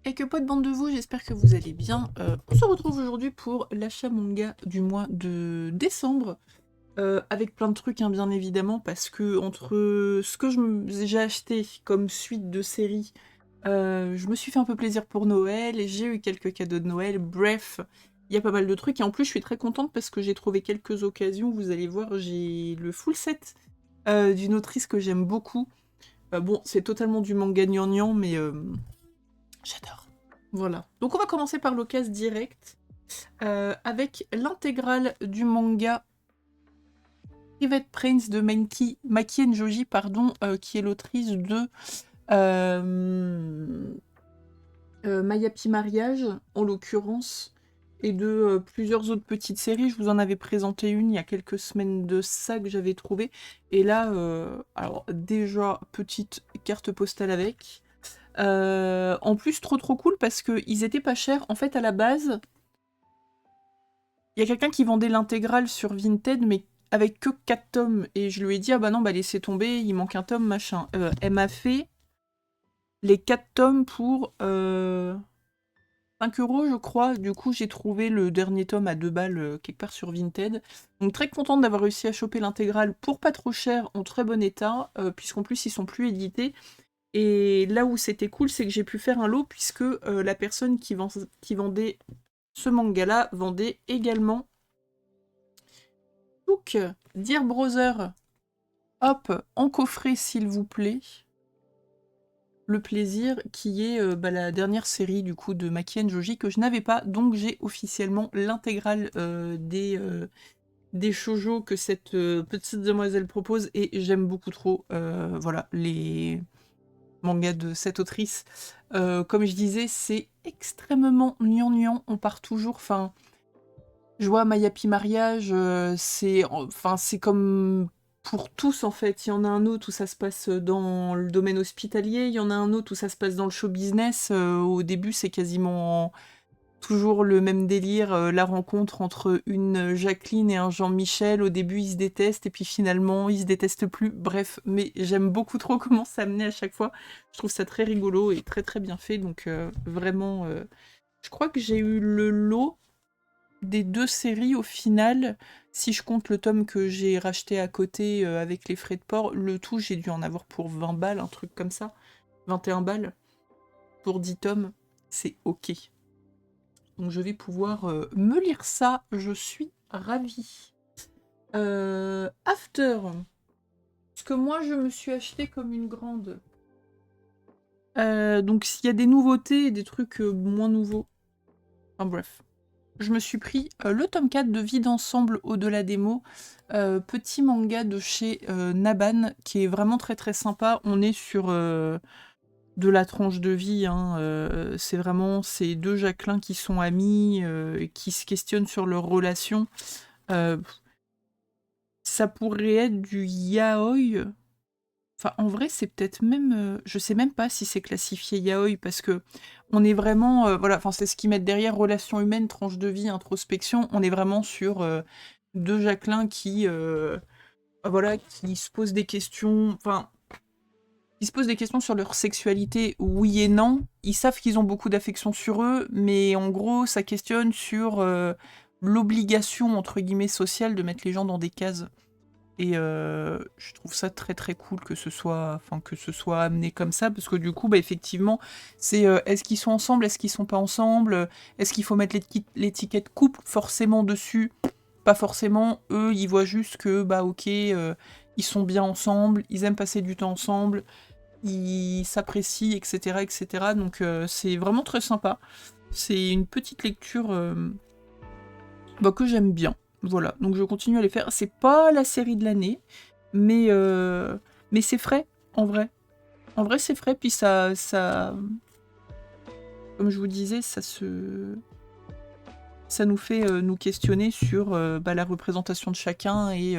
Et que pote bande de vous, j'espère que vous allez bien. On se retrouve aujourd'hui pour l'achat manga du mois de décembre. Avec plein de trucs, hein, bien évidemment, parce que entre ce que j'ai acheté comme suite de série, je me suis fait un peu plaisir pour Noël, et j'ai eu quelques cadeaux de Noël, bref, il y a pas mal de trucs, et en plus je suis très contente parce que j'ai trouvé quelques occasions, vous allez voir, j'ai le full set d'une autrice que j'aime beaucoup. Bon, c'est totalement du manga gnangnan, mais j'adore. Voilà. Donc on va commencer par l'occasion direct, avec l'intégrale du manga Private Prince de Makien Joji, pardon, qui est l'autrice de euh, Mayapi Mariage, en l'occurrence, et de plusieurs autres petites séries. Je vous en avais présenté une il y a quelques semaines de ça que j'avais trouvé. Et là, alors déjà, petite carte postale avec. En plus, trop cool parce qu'ils étaient pas chers. En fait, à la base, il y a quelqu'un qui vendait l'intégrale sur Vinted, mais avec que 4 tomes. Et je lui ai dit, ah bah non, bah laissez tomber, il manque un tome, machin. Elle m'a fait les 4 tomes pour 5 € je crois. Du coup, j'ai trouvé le dernier tome à 2 balles quelque part sur Vinted. Donc très contente d'avoir réussi à choper l'intégrale pour pas trop cher, en très bon état, puisqu'en plus ils sont plus édités. Et là où c'était cool, c'est que j'ai pu faire un lot, puisque la personne qui vendait ce manga-là vendait également donc, Dear Brother, hop, en coffret s'il vous plaît. Le plaisir, qui est la dernière série du coup de Maki Joji que je n'avais pas, donc j'ai officiellement l'intégrale des shoujo que cette petite demoiselle propose, et j'aime beaucoup trop voilà, les mangas de cette autrice. Comme je disais, c'est extrêmement gnangnan, on part toujours, enfin, je vois Mayapi Mariage, c'est comme pour tous en fait. Il y en a un autre où ça se passe dans le domaine hospitalier, il y en a un autre où ça se passe dans le show business. Au début, c'est quasiment toujours le même délire, la rencontre entre une Jacqueline et un Jean-Michel. Au début, ils se détestent et puis finalement, ils se détestent plus. Bref, mais j'aime beaucoup trop comment ça amené à chaque fois. Je trouve ça très rigolo et très bien fait. Donc vraiment, je crois que j'ai eu le lot des 2 séries au final. Si je compte le tome que j'ai racheté à côté avec les frais de port, le tout j'ai dû en avoir pour 20 balles, un truc comme ça. 21 balles pour 10 tomes, c'est ok. Donc je vais pouvoir me lire ça, je suis ravie. After, ce que moi je me suis acheté comme une grande. Donc s'il y a des nouveautés et des trucs moins nouveaux. Enfin bref. Je me suis pris le tome 4 de Vie d'ensemble au-delà des mots, petit manga de chez Naban, qui est vraiment très sympa. On est sur de la tranche de vie, hein, c'est vraiment ces 2 Jacqueline qui sont amis, et qui se questionnent sur leur relation. Euh, Ça pourrait être du yaoi. Enfin, en vrai, c'est peut-être même... je sais même pas si c'est classifié yaoi, parce que on est vraiment... voilà, enfin, c'est ce qu'ils mettent derrière, relation humaine, tranche de vie, introspection. On est vraiment sur 2 Jacqueline qui... voilà, qui se posent des questions... Enfin, qui se posent des questions sur leur sexualité, oui et non. Ils savent qu'ils ont beaucoup d'affection sur eux, mais en gros, ça questionne sur l'obligation, entre guillemets, sociale de mettre les gens dans des cases. Et je trouve ça très cool que ce soit amené comme ça, parce que du coup, bah, effectivement, c'est est-ce qu'ils sont ensemble, est-ce qu'ils sont pas ensemble, est-ce qu'il faut mettre l'étiquette couple forcément dessus, pas forcément. Eux, ils voient juste que, bah ok, ils sont bien ensemble, ils aiment passer du temps ensemble, ils s'apprécient, etc. Donc c'est vraiment très sympa. C'est une petite lecture que j'aime bien. Voilà, donc je continue à les faire. C'est pas la série de l'année, mais c'est frais, en vrai. En vrai, c'est frais, puis comme je vous disais, ça nous fait nous questionner sur la représentation de chacun, et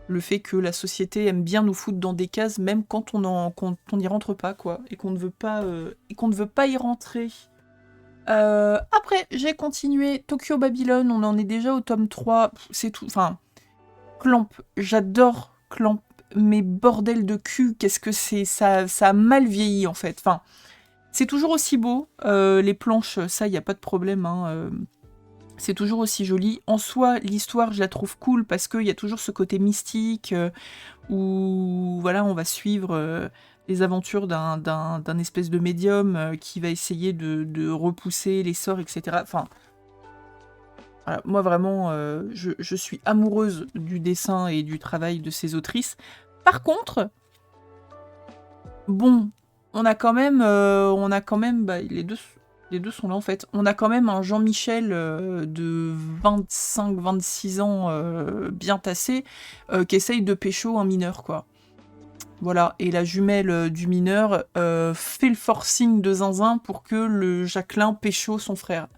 le fait que la société aime bien nous foutre dans des cases, même quand quand on n'y rentre pas, quoi, et qu'on ne veut pas y rentrer. Après, j'ai continué Tokyo Babylone, on en est déjà au tome 3, c'est tout, enfin, Clamp, j'adore Clamp, mais bordel de cul, qu'est-ce que c'est, ça a mal vieilli en fait, enfin, C'est toujours aussi beau. Les planches, ça, il n'y a pas de problème. Hein, c'est toujours aussi joli. En soi, l'histoire, je la trouve cool parce qu'il y a toujours ce côté mystique où voilà, on va suivre les aventures d'un espèce de médium qui va essayer de repousser les sorts, etc. Enfin, voilà, moi vraiment, je suis amoureuse du dessin et du travail de ces autrices. Par contre, bon, on a quand même, bah, les deux sont là en fait. On a quand même un Jean-Michel de 25-26 ans bien tassé qui essaye de pécho un mineur, quoi. Voilà, et la jumelle du mineur fait le forcing de zinzin pour que le Jacqueline pécho son frère.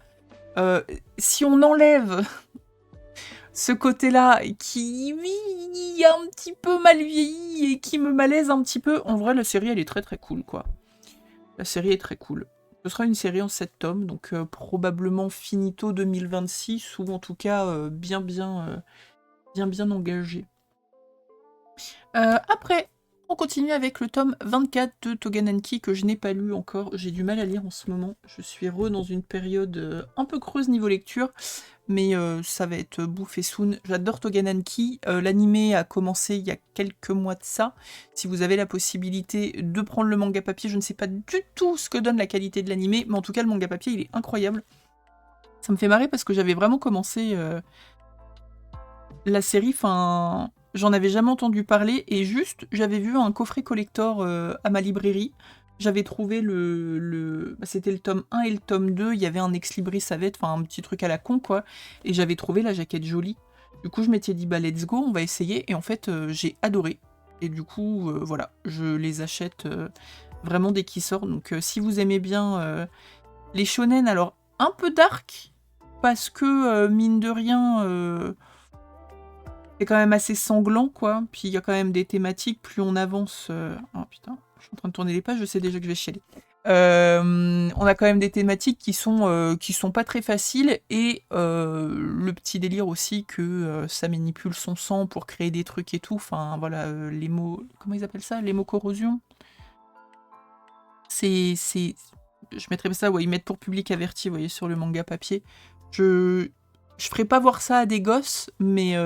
Si on enlève ce côté-là qui oui, a un petit peu mal vieilli et qui me malaise un petit peu, en vrai, la série, elle est très très cool, quoi. La série est très cool. Ce sera une série en 7 tomes, donc probablement finito 2026, ou en tout cas bien engagé. Après, on continue avec le tome 24 de Togananki que je n'ai pas lu encore. J'ai du mal à lire en ce moment. Je suis dans une période un peu creuse niveau lecture, mais ça va être bouffé soon. J'adore Togananki. L'animé a commencé il y a quelques mois de ça. Si vous avez la possibilité de prendre le manga papier, je ne sais pas du tout ce que donne la qualité de l'animé, mais en tout cas, le manga papier, il est incroyable. Ça me fait marrer parce que j'avais vraiment commencé la série, enfin... J'en avais jamais entendu parler et juste, j'avais vu un coffret collector à ma librairie. J'avais trouvé bah, c'était le tome 1 et le tome 2, il y avait un ex-libris savette, enfin un petit truc à la con, quoi. Et j'avais trouvé la jaquette jolie. Du coup, je m'étais dit, bah let's go, on va essayer. Et en fait, j'ai adoré. Et du coup, voilà, je les achète vraiment dès qu'ils sortent. Donc si vous aimez bien les shonen, alors un peu dark, parce que mine de rien... c'est quand même assez sanglant, quoi. Puis il y a quand même des thématiques, plus on avance... Oh putain, je suis en train de tourner les pages, je sais déjà que je vais chialer. On a quand même des thématiques qui sont pas très faciles, et le petit délire aussi que ça manipule son sang pour créer des trucs et tout. Enfin, voilà, les mots... Comment ils appellent ça? L'hémocorrosion? C'est... Je mettrais ça, ouais, ils mettent pour public averti, vous voyez, sur le manga papier. Je ferai pas voir ça à des gosses, mais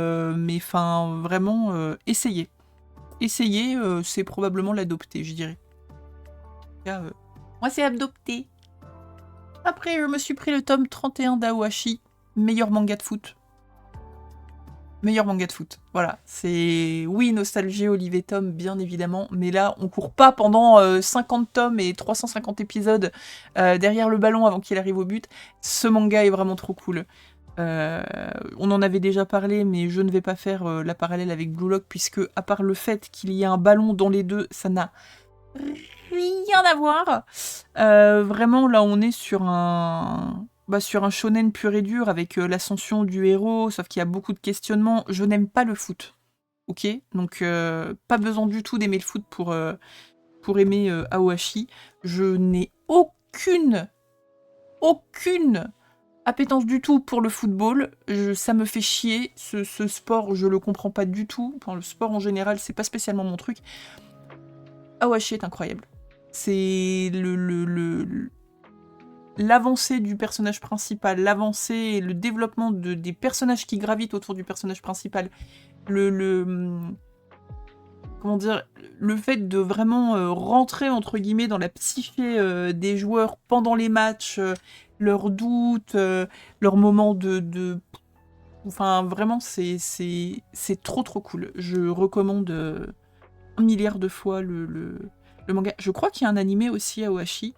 enfin, vraiment, essayez. Essayez, c'est probablement l'adopter, je dirais. Là, moi, c'est adopté. Après, je me suis pris le tome 31 d'Aoashi, meilleur manga de foot. Meilleur manga de foot. Voilà, c'est... Oui, Nostalgie, Olivier Tom, bien évidemment, mais là, on court pas pendant 50 tomes et 350 épisodes derrière le ballon avant qu'il arrive au but. Ce manga est vraiment trop cool. On en avait déjà parlé, mais je ne vais pas faire la parallèle avec Blue Lock, puisque, à part le fait qu'il y ait un ballon dans les deux, ça n'a rien à voir. Vraiment, là, on est sur un shonen pur et dur, avec l'ascension du héros, sauf qu'il y a beaucoup de questionnements. Je n'aime pas le foot, ok? Donc, pas besoin du tout d'aimer le foot pour aimer Aoashi. Je n'ai aucune appétence du tout pour le football, ça me fait chier, ce sport je le comprends pas du tout, enfin le sport en général c'est pas spécialement mon truc. Awashi est incroyable. C'est l'avancée du personnage principal, l'avancée et le développement des personnages qui gravitent autour du personnage principal, comment dire, le fait de vraiment rentrer entre guillemets dans la psyché des joueurs pendant les matchs, leurs doutes, leurs moments enfin vraiment c'est trop cool. Je recommande 1 milliard de fois le manga. Je crois qu'il y a un animé aussi à Oashi.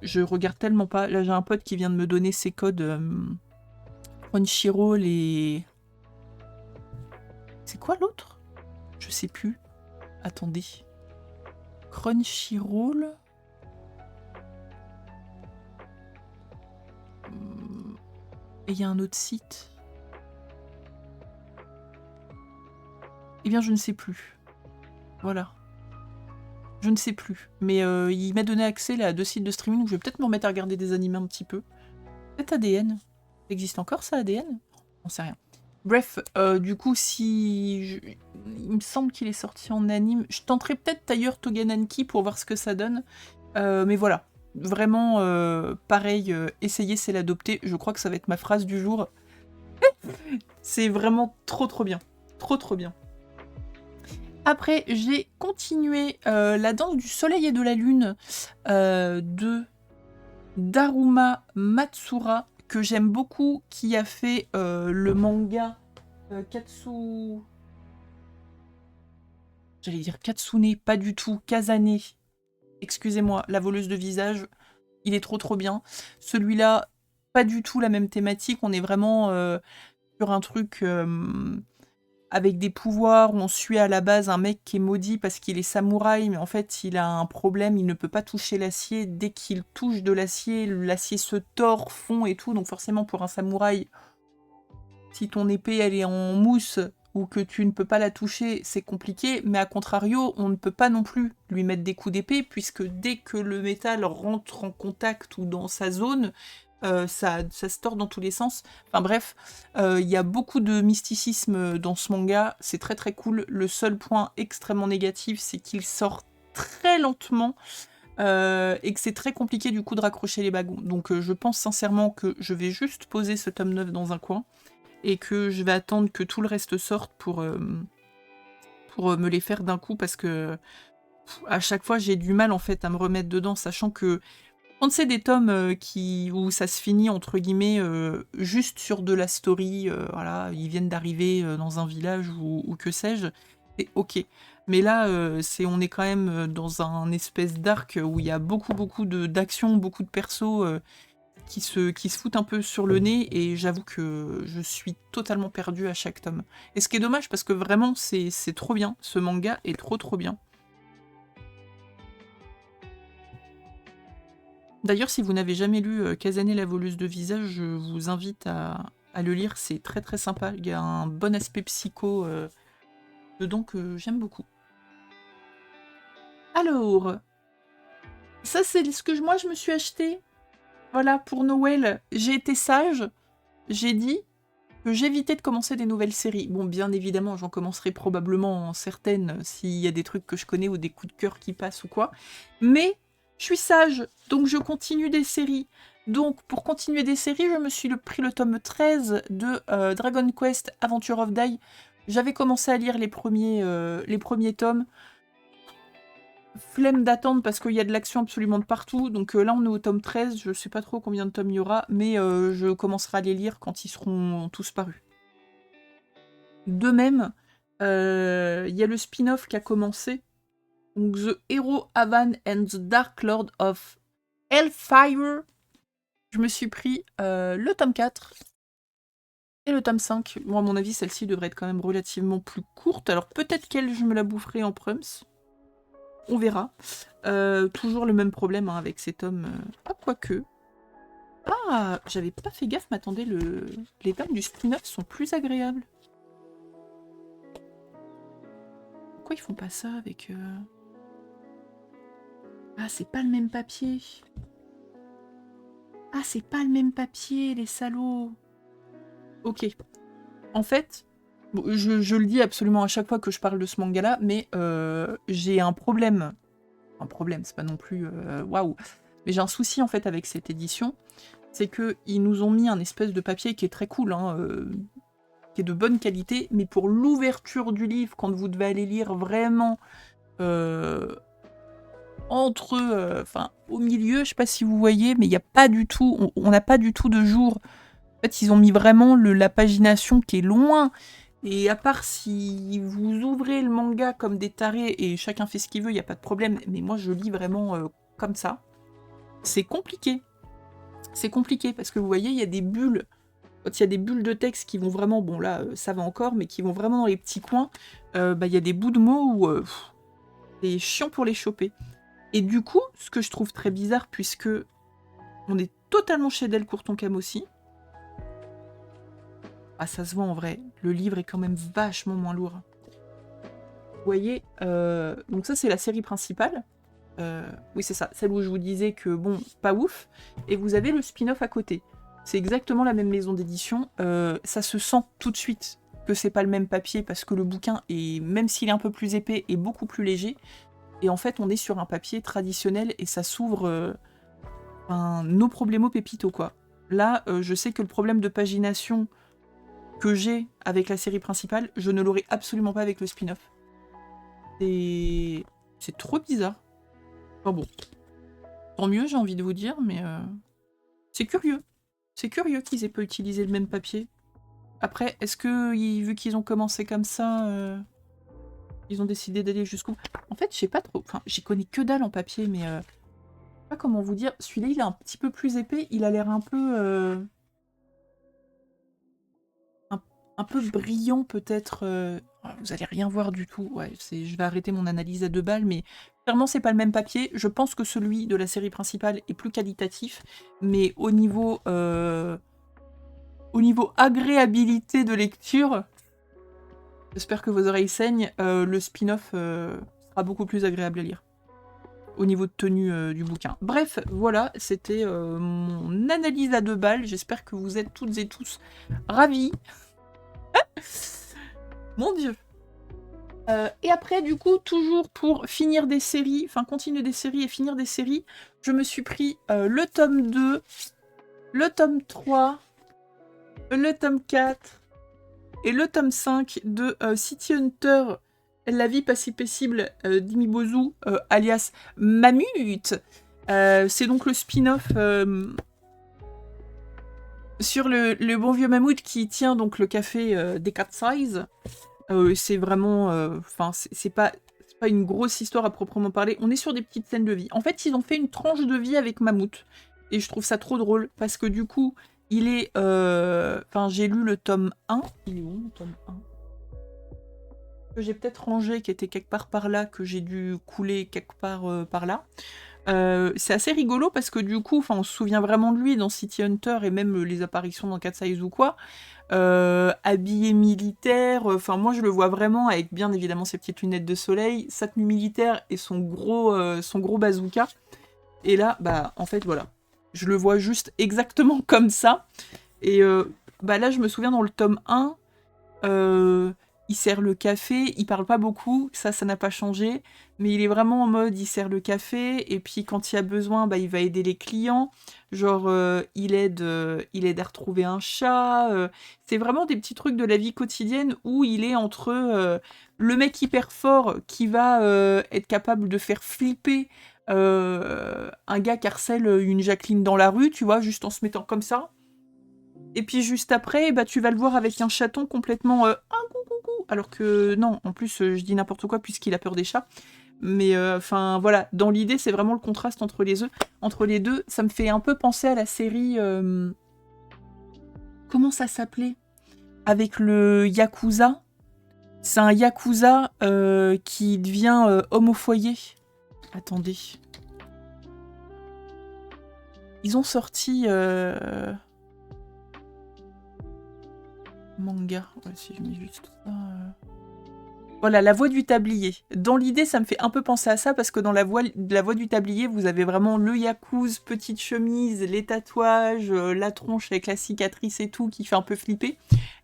Je regarde tellement pas. Là j'ai un pote qui vient de me donner ses codes Crunchyroll et... C'est quoi l'autre? Je sais plus. Attendez. Crunchyroll. Et il y a un autre site. Eh bien, je ne sais plus. Voilà. Je ne sais plus. Mais il m'a donné accès là, à 2 sites de streaming, donc je vais peut-être me remettre à regarder des animés un petit peu. Peut-être ADN. Ça existe encore ça, ADN? On sait rien. Bref, du coup, il me semble qu'il est sorti en anime. Je tenterai peut-être d'ailleurs Togananki pour voir ce que ça donne. Mais voilà, vraiment, pareil, essayer c'est l'adopter. Je crois que ça va être ma phrase du jour. C'est vraiment trop trop bien. Trop trop bien. Après, j'ai continué La danse du soleil et de la lune de Daruma Matsura, que j'aime beaucoup, qui a fait le manga Katsu... J'allais dire Katsune, pas du tout, Kazane. Excusez-moi, la voleuse de visage, il est trop trop bien. Celui-là, pas du tout la même thématique, on est vraiment sur un truc avec des pouvoirs, où on suit à la base un mec qui est maudit parce qu'il est samouraï, mais en fait il a un problème, il ne peut pas toucher l'acier. Dès qu'il touche de l'acier, l'acier se tord, fond et tout, donc forcément pour un samouraï, si ton épée elle est en mousse ou que tu ne peux pas la toucher, c'est compliqué, mais à contrario, on ne peut pas non plus lui mettre des coups d'épée, puisque dès que le métal rentre en contact ou dans sa zone, ça se tord dans tous les sens. Enfin bref, il y a beaucoup de mysticisme dans ce manga, c'est très très cool. Le seul point extrêmement négatif, c'est qu'il sort très lentement, et que c'est très compliqué du coup de raccrocher les wagons. Donc je pense sincèrement que je vais juste poser ce tome 9 dans un coin, et que je vais attendre que tout le reste sorte pour me les faire d'un coup, parce que à chaque fois j'ai du mal en fait à me remettre dedans, sachant que quand c'est des tomes où ça se finit entre guillemets juste sur de la story, voilà, ils viennent d'arriver dans un village ou que sais-je, c'est ok. Mais là, on est quand même dans un espèce d'arc où il y a beaucoup d'action, beaucoup de persos qui se foutent un peu sur le nez, et j'avoue que je suis totalement perdue à chaque tome. Et ce qui est dommage, parce que vraiment, c'est trop bien. Ce manga est trop trop bien. D'ailleurs, si vous n'avez jamais lu Kazane la voleuse de visage, je vous invite à le lire, c'est très très sympa. Il y a un bon aspect psycho dedans que j'aime beaucoup. Alors, ça c'est ce que moi je me suis acheté. Voilà, pour Noël, j'ai été sage, j'ai dit que j'évitais de commencer des nouvelles séries. Bon, bien évidemment, j'en commencerai probablement certaines s'il y a des trucs que je connais ou des coups de cœur qui passent ou quoi. Mais je suis sage, donc je continue des séries. Donc, pour continuer des séries, je me suis pris le tome 13 de Dragon Quest Adventure of Dai. J'avais commencé à lire les premiers tomes. Flemme d'attendre parce qu'il y a de l'action absolument de partout. Donc là, on est au tome 13. Je sais pas trop combien de tomes il y aura, mais je commencerai à les lire quand ils seront tous parus. De même, il y a le spin-off qui a commencé. Donc, The Hero Avan and the Dark Lord of Hellfire. Je me suis pris le tome 4 et le tome 5. Bon, à mon avis, celle-ci devrait être quand même relativement plus courte. Alors peut-être qu'elle, je me la boufferai en prums. On verra. Toujours le même problème hein, avec ces tomes. Ah, quoique. Ah, j'avais pas fait gaffe, mais attendez, les tomes du spin-off sont plus agréables. Pourquoi ils font pas ça avec... Ah, c'est pas le même papier. Ah, c'est pas le même papier, les salauds. Ok. En fait, bon, je le dis absolument à chaque fois que je parle de ce manga-là, mais j'ai un problème. Un problème, c'est pas non plus... Waouh. Mais j'ai un souci, en fait, avec cette édition. C'est qu'ils nous ont mis un espèce de papier qui est très cool, hein, qui est de bonne qualité, mais pour l'ouverture du livre, quand vous devez aller lire vraiment au milieu, je sais pas si vous voyez, mais il n'y a pas du tout, on n'a pas du tout de jour. En fait, ils ont mis vraiment la pagination qui est loin, et à part si vous ouvrez le manga comme des tarés, et chacun fait ce qu'il veut, il n'y a pas de problème, mais moi je lis vraiment comme ça. C'est compliqué. C'est compliqué, parce que vous voyez, il y a des bulles. Quand il y a des bulles de texte qui vont vraiment, bon là, ça va encore, mais qui vont vraiment dans les petits coins, il y a des bouts de mots où c'est chiant pour les choper. Et du coup, ce que je trouve très bizarre, puisque on est totalement chez Del Courton-Cam aussi. Ah, ça se voit en vrai. Le livre est quand même vachement moins lourd. Vous voyez, donc ça c'est la série principale. Oui, c'est ça, celle où je vous disais que, bon, pas ouf. Et vous avez le spin-off à côté. C'est exactement la même maison d'édition. Ça se sent tout de suite que c'est pas le même papier, parce que le bouquin, même s'il est un peu plus épais, est beaucoup plus léger. Et en fait, on est sur un papier traditionnel et ça s'ouvre nos problèmes pépito, quoi. Là, je sais que le problème de pagination que j'ai avec la série principale, je ne l'aurai absolument pas avec le spin-off. C'est trop bizarre. Enfin bon. Tant mieux, j'ai envie de vous dire, mais c'est curieux. C'est curieux qu'ils aient pas utilisé le même papier. Après, est-ce que, vu qu'ils ont commencé comme ça, ils ont décidé d'aller jusqu'où? En fait, je sais pas trop. Enfin, j'y connais que dalle en papier, mais je sais pas comment vous dire. Celui-là, il est un petit peu plus épais. Il a l'air un peu... un peu brillant, peut-être. Vous allez rien voir du tout. Ouais, je vais arrêter mon analyse à 2 balles, mais clairement, c'est pas le même papier. Je pense que celui de la série principale est plus qualitatif, mais au niveau agréabilité de lecture, j'espère que vos oreilles saignent, le spin-off sera beaucoup plus agréable à lire. Au niveau de tenue du bouquin. Bref, voilà, c'était mon analyse à 2 balles. J'espère que vous êtes toutes et tous ravis. Mon Dieu. Et après, du coup, toujours pour finir des séries, enfin continuer des séries et finir des séries, je me suis pris le tome 2, le tome 3, le tome 4 et le tome 5 de City Hunter, la vie pas si paisible d'Imibozu, alias Mammut. C'est donc le spin-off sur le bon vieux Mammouth qui tient donc le café des Cat Size. C'est vraiment... Enfin, c'est pas une grosse histoire à proprement parler. On est sur des petites scènes de vie. En fait, ils ont fait une tranche de vie avec Mammouth. Et je trouve ça trop drôle, parce que du coup, il est... Enfin, j'ai lu le tome 1. Il est où, le tome 1 ? Que j'ai peut-être rangé, qui était quelque part par là, que j'ai dû couler quelque part par là. C'est assez rigolo, parce que du coup, on se souvient vraiment de lui dans City Hunter, et même les apparitions dans Cat Size ou quoi. Habillé militaire, enfin moi je le vois vraiment avec bien évidemment ses petites lunettes de soleil, sa tenue militaire et son gros bazooka. Et là, bah en fait voilà, je le vois juste exactement comme ça. Et bah là je me souviens dans le tome 1, il sert le café, il parle pas beaucoup, ça n'a pas changé, mais il est vraiment en mode il sert le café, et puis quand il y a besoin, bah, il va aider les clients, genre il aide à retrouver un chat, c'est vraiment des petits trucs de la vie quotidienne où il est entre le mec hyper fort qui va être capable de faire flipper un gars qui harcèle une Jacqueline dans la rue, tu vois, juste en se mettant comme ça. Et puis juste après, bah, tu vas le voir avec un chaton complètement coucou. Alors que non, en plus, je dis n'importe quoi puisqu'il a peur des chats. Mais enfin voilà, dans l'idée, c'est vraiment le contraste entre les deux. Ça me fait un peu penser à la série... Comment ça s'appelait ? Avec le Yakuza. C'est un Yakuza qui devient homme au foyer. Attendez. Ils ont sorti... manga. Ouais, si je mets juste ça... Voilà, La Voix du Tablier. Dans l'idée, ça me fait un peu penser à ça, parce que dans La Voix du Tablier, vous avez vraiment le yakuza, petite chemise, les tatouages, la tronche avec la cicatrice et tout, qui fait un peu flipper.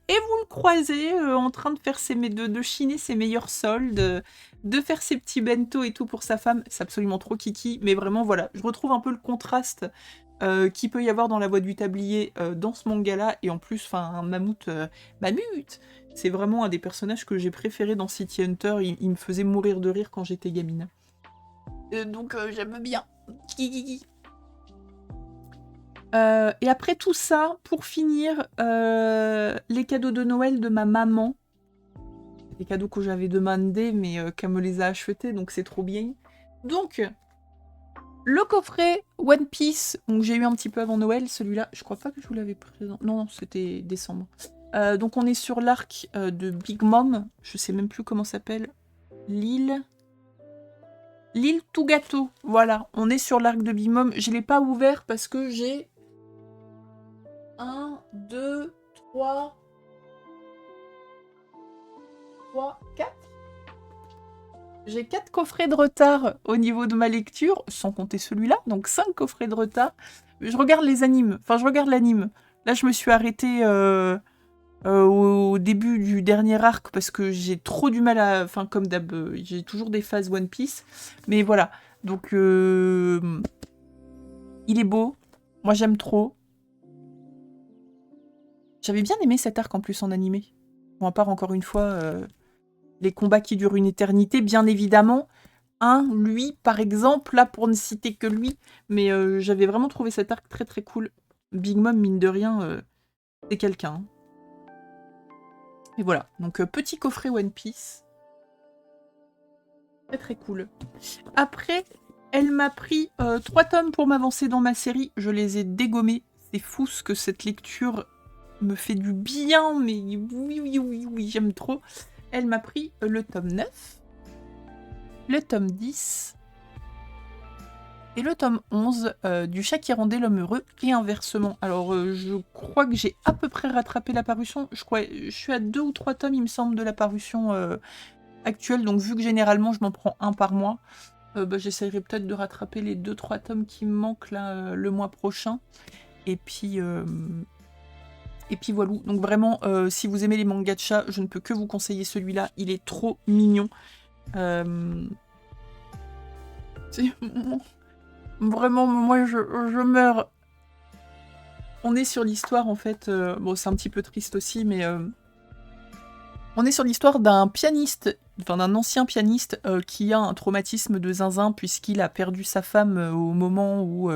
Et vous le croisez en train de faire de chiner ses meilleurs soldes, de faire ses petits bento et tout pour sa femme. C'est absolument trop kiki, mais vraiment, voilà. Je retrouve un peu le contraste qu'il peut y avoir dans La Voix du Tablier dans ce manga-là, et en plus, enfin, Mammouth, c'est vraiment un des personnages que j'ai préféré dans City Hunter. Il me faisait mourir de rire quand j'étais gamine. Donc j'aime bien. Et après tout ça, pour finir, les cadeaux de Noël de ma maman. Des cadeaux que j'avais demandés, mais qu'elle me les a achetés, donc c'est trop bien. Donc, le coffret One Piece, donc j'ai eu un petit peu avant Noël, celui-là, je crois pas que je vous l'avais présenté. Non, c'était décembre. Donc on est sur l'arc de Big Mom, je sais même plus comment s'appelle, l'île Tugato, voilà, on est sur l'arc de Big Mom. Je l'ai pas ouvert parce que j'ai 1, 2, 3, 4. J'ai 4 coffrets de retard au niveau de ma lecture, sans compter celui-là, donc 5 coffrets de retard. Je regarde les animes, enfin je regarde l'anime. Là je me suis arrêtée au début du dernier arc parce que j'ai trop du mal à... Enfin, comme d'hab, j'ai toujours des phases One Piece. Mais voilà, donc il est beau. Moi, j'aime trop. J'avais bien aimé cet arc en plus en animé. Bon, à part encore une fois, les combats qui durent une éternité, bien évidemment. Lui, par exemple, là, pour ne citer que lui. Mais j'avais vraiment trouvé cet arc très très cool. Big Mom, mine de rien, c'est quelqu'un. Hein. Et voilà, donc petit coffret One Piece. Très très cool. Après, elle m'a pris 3 tomes pour m'avancer dans ma série. Je les ai dégommés. C'est fou ce que cette lecture me fait du bien, mais oui, j'aime trop. Elle m'a pris le tome 9, le tome 10 et le tome 11 du Chat qui rendait l'homme heureux et inversement. Alors, je crois que j'ai à peu près rattrapé la parution. Je suis à 2 ou 3 tomes, il me semble, de la parution actuelle. Donc, vu que généralement, je m'en prends un par mois, j'essaierai peut-être de rattraper les 2-3 tomes qui me manquent là, le mois prochain. Et puis voilà. Donc vraiment, si vous aimez les mangas de chat, je ne peux que vous conseiller celui-là. Il est trop mignon. Vraiment, moi, je meurs. On est sur l'histoire, en fait... bon, c'est un petit peu triste aussi, mais... on est sur l'histoire d'un pianiste, enfin d'un ancien pianiste, qui a un traumatisme de zinzin, puisqu'il a perdu sa femme au moment où...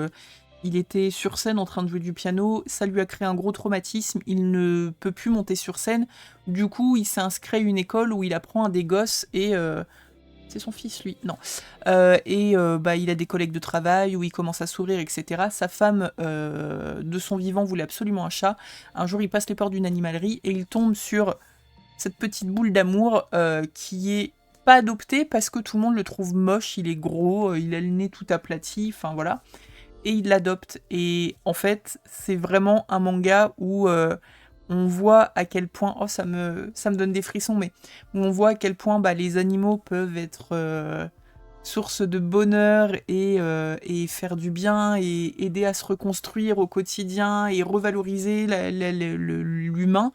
il était sur scène en train de jouer du piano, ça lui a créé un gros traumatisme, il ne peut plus monter sur scène, du coup il s'est inscrit à une école où il apprend à des gosses et... c'est son fils lui, non. Il a des collègues de travail où il commence à sourire, etc. Sa femme, de son vivant, voulait absolument un chat. Un jour il passe les portes d'une animalerie et il tombe sur cette petite boule d'amour qui est pas adoptée parce que tout le monde le trouve moche, il est gros, il a le nez tout aplati, enfin voilà. Et il l'adopte. Et en fait, c'est vraiment un manga où on voit à quel point... Oh, ça me donne des frissons, mais où on voit à quel point les animaux peuvent être source de bonheur et faire du bien et aider à se reconstruire au quotidien et revaloriser l'humain.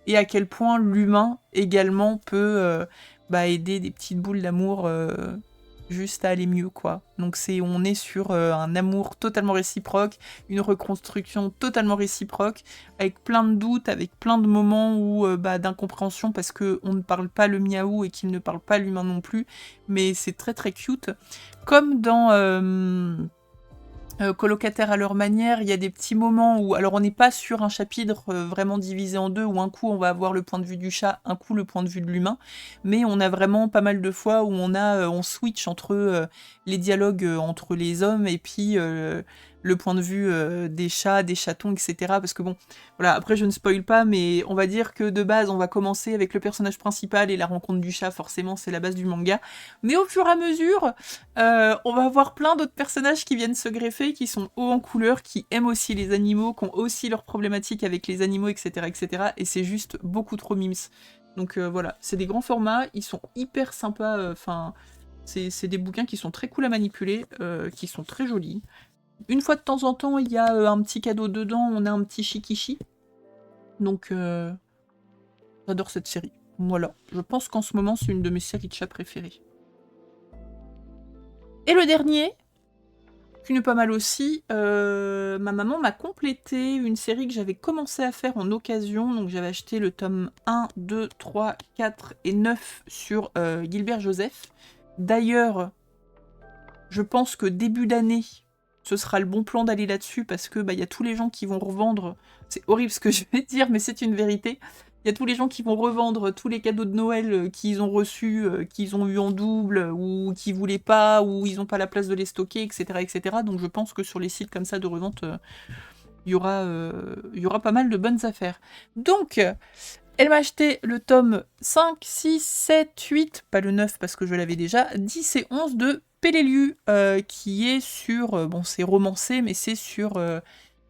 Et à quel point l'humain également peut aider des petites boules d'amour... juste à aller mieux, quoi. Donc on est sur un amour totalement réciproque, une reconstruction totalement réciproque, avec plein de doutes, avec plein de moments où d'incompréhension parce que on ne parle pas le miaou et qu'il ne parle pas l'humain non plus, mais c'est très très cute. Comme dans colocataires à leur manière, il y a des petits moments où, alors on n'est pas sur un chapitre vraiment divisé en deux, où un coup on va avoir le point de vue du chat, un coup le point de vue de l'humain, mais on a vraiment pas mal de fois où on switch entre les dialogues entre les hommes et puis le point de vue des chats, des chatons, etc. Parce que bon, voilà, après je ne spoil pas, mais on va dire que de base on va commencer avec le personnage principal et la rencontre du chat, forcément c'est la base du manga, mais au fur et à mesure, on va avoir plein d'autres personnages qui viennent se greffer, qui sont hauts en couleur, qui aiment aussi les animaux, qui ont aussi leurs problématiques avec les animaux, etc. etc. et c'est juste beaucoup trop mimes. Donc voilà, c'est des grands formats, ils sont hyper sympas, enfin, c'est des bouquins qui sont très cool à manipuler, qui sont très jolis. Une fois de temps en temps, il y a un petit cadeau dedans, on a un petit shikishi. Donc, j'adore cette série. Voilà, je pense qu'en ce moment, c'est une de mes séries de chats préférées. Et le dernier, qui n'est pas mal aussi, ma maman m'a complété une série que j'avais commencé à faire en occasion. Donc, j'avais acheté le tome 1, 2, 3, 4 et 9 sur Gilbert Joseph. D'ailleurs, je pense que début d'année, ce sera le bon plan d'aller là-dessus parce que y a tous les gens qui vont revendre. C'est horrible ce que je vais dire, mais c'est une vérité. Il y a tous les gens qui vont revendre tous les cadeaux de Noël qu'ils ont reçus, qu'ils ont eu en double, ou qu'ils voulaient pas, ou ils n'ont pas la place de les stocker, etc., etc. Donc je pense que sur les sites comme ça de revente, il y aura pas mal de bonnes affaires. Donc, elle m'a acheté le tome 5, 6, 7, 8, pas le 9 parce que je l'avais déjà, 10 et 11 de Peleliu, qui est sur... bon, c'est romancé, mais c'est sur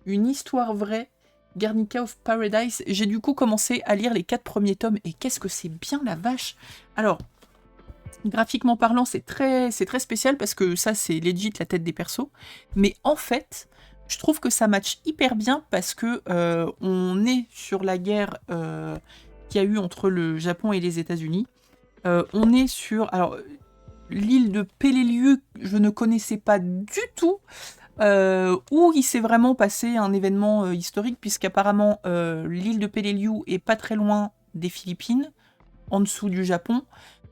une histoire vraie, Guernica of Paradise. J'ai du coup commencé à lire les 4 premiers tomes, et qu'est-ce que c'est bien la vache! Alors, graphiquement parlant, c'est très spécial, parce que ça, c'est legit la tête des persos, mais en fait... Je trouve que ça match hyper bien parce que on est sur la guerre qu'il y a eu entre le Japon et les États-Unis. On est sur... Alors, l'île de Peleliu, je ne connaissais pas du tout, où il s'est vraiment passé un événement historique, puisqu'apparemment, l'île de Peleliu est pas très loin des Philippines, en dessous du Japon.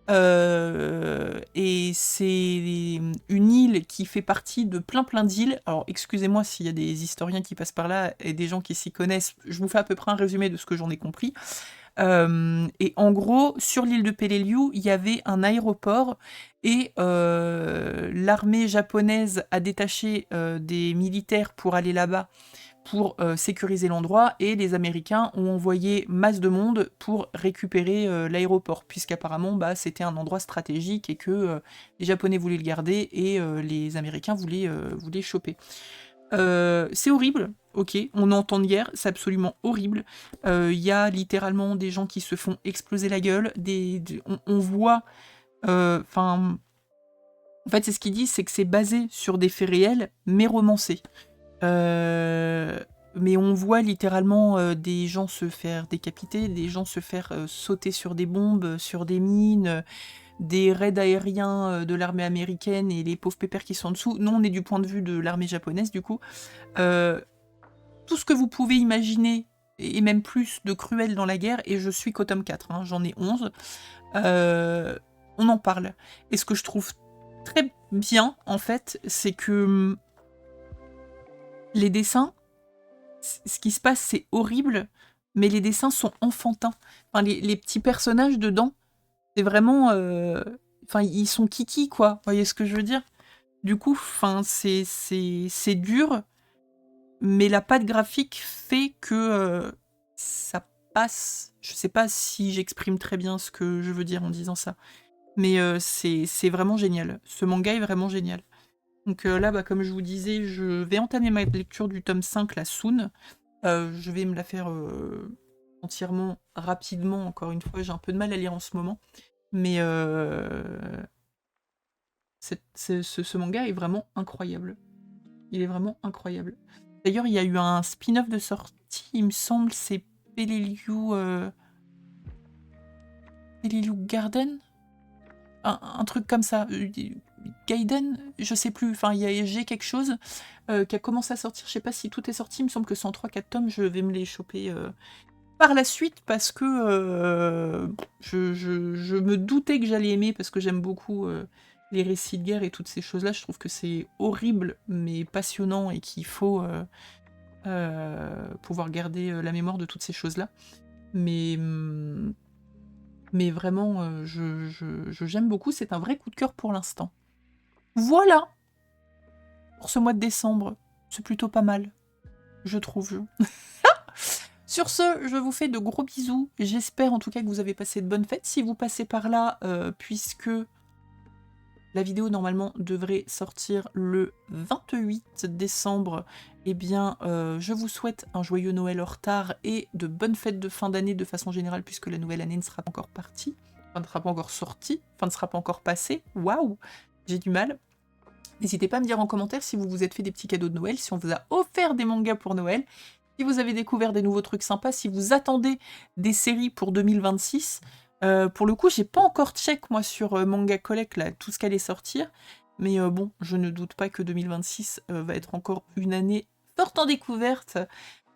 Et c'est une île qui fait partie de plein d'îles. Alors, excusez-moi s'il y a des historiens qui passent par là et des gens qui s'y connaissent. Je vous fais à peu près un résumé de ce que j'en ai compris. Et en gros, sur l'île de Peleliu, il y avait un aéroport et l'armée japonaise a détaché des militaires pour aller là-bas pour sécuriser l'endroit et les Américains ont envoyé masse de monde pour récupérer l'aéroport puisqu'apparemment c'était un endroit stratégique et que les Japonais voulaient le garder et les Américains voulaient choper. C'est horrible, ok, on entend de guerre, c'est absolument horrible. Il y a littéralement des gens qui se font exploser la gueule, on voit... Enfin... en fait, c'est ce qu'ils disent, c'est que c'est basé sur des faits réels, mais romancés. Mais on voit littéralement des gens se faire décapiter, des gens se faire sauter sur des bombes, sur des mines, des raids aériens de l'armée américaine et les pauvres pépères qui sont en dessous. Nous, on est du point de vue de l'armée japonaise, du coup. Tout ce que vous pouvez imaginer, et même plus de cruel dans la guerre, et je suis qu'au tome 4, hein, j'en ai 11, on en parle. Et ce que je trouve très bien, en fait, c'est que les dessins, ce qui se passe, c'est horrible, mais les dessins sont enfantins. Enfin, les petits personnages dedans, c'est vraiment... Enfin, ils sont kiki, quoi. Vous voyez ce que je veux dire? Du coup, enfin, c'est dur, mais la patte graphique fait que ça passe. Je sais pas si j'exprime très bien ce que je veux dire en disant ça, mais c'est vraiment génial. Ce manga est vraiment génial. Donc là, comme je vous disais, je vais entamer ma lecture du tome 5, la Soon. Je vais me la faire entièrement, rapidement, encore une fois. J'ai un peu de mal à lire en ce moment. Mais ce manga est vraiment incroyable. Il est vraiment incroyable. D'ailleurs, il y a eu un spin-off de sortie, il me semble, c'est Peleliu Garden, un truc comme ça. Gaiden, je sais plus. Enfin, j'ai quelque chose qui a commencé à sortir. Je sais pas si tout est sorti. Il me semble que c'est en 3-4 tomes. Je vais me les choper par la suite parce que je me doutais que j'allais aimer parce que j'aime beaucoup les récits de guerre et toutes ces choses-là. Je trouve que c'est horrible mais passionnant et qu'il faut pouvoir garder la mémoire de toutes ces choses-là. Mais vraiment, j'aime beaucoup. C'est un vrai coup de cœur pour l'instant. Voilà pour ce mois de décembre. C'est plutôt pas mal, je trouve. Sur ce, je vous fais de gros bisous. J'espère en tout cas que vous avez passé de bonnes fêtes. Si vous passez par là, puisque la vidéo normalement devrait sortir le 28 décembre, eh bien je vous souhaite un joyeux Noël en retard et de bonnes fêtes de fin d'année de façon générale puisque la nouvelle année ne sera pas encore partie, enfin ne sera pas encore sortie, enfin ne sera pas encore passée. Waouh, j'ai du mal. N'hésitez pas à me dire en commentaire si vous vous êtes fait des petits cadeaux de Noël, si on vous a offert des mangas pour Noël, si vous avez découvert des nouveaux trucs sympas, si vous attendez des séries pour 2026. Pour le coup, j'ai pas encore check moi sur Manga Collect là, tout ce qu'allait sortir. Mais bon, je ne doute pas que 2026 va être encore une année forte en découverte.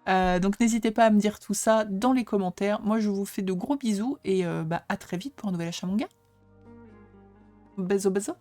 Donc n'hésitez pas à me dire tout ça dans les commentaires. Moi, je vous fais de gros bisous et à très vite pour un nouvel achat manga. Bisous, bisous.